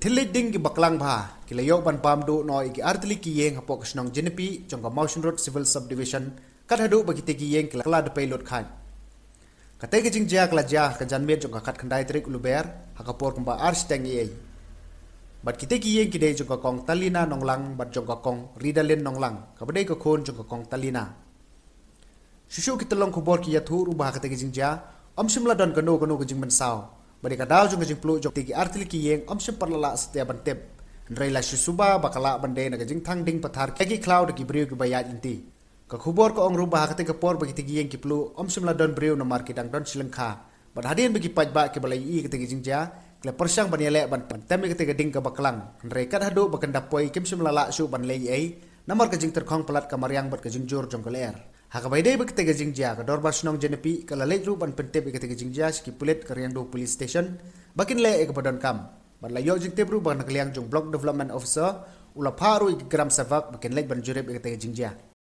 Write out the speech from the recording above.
Bathilit ding ki baklang bha ki layo ban pam do no ki artli ki yeng hapok snong jenipi jongka Motion Road Civil Subdivision kat hadu bagi te ki yeng ki kala de pilot khan kate ki jingja kala ja ka janmet jongka khat khandai trik luber hakapor kumba ars teng ei bat ki te ki yeng ki de jongka kong talina nonglang bat jongka kong ridalen nonglang ka bade ko khon jongka kong talina Shushu ki telong kubor ki yathu ru bha kate ki jingja omsimla don kano ki jingman saw Bade kadal jong jing plu jok tigi artili ki yeng omsim parlala setia bantep Nrei la susuba bakala bande na jing thang ding pathar kegi cloud ki briu ki bayat inti Ka khubor ko ong ruba hakate ka por bagi tigi yeng ki plu omsim la don briu na mar ki dang don silengkha Bad hadien bagi pajba ki balai i ki tigi jing ja kle persang ban yele ban temi ki tigi ding ka baklang Nrei kat hadu bakanda poi kimsim lala su ban lei ei namar ka jing terkhong pelat ka maryang bat ka jing jur jong keler Hakabaidai bagi tega jingja ka dorbar snong jenepi kala lej ru ban pentep ke tega jingja ski pulet karyang do police station bakin le ek badon kam ban la yo jing tebru ban kaliang jong block development officer ula pharu gram savak bakin lej ban jurep ke tega jingja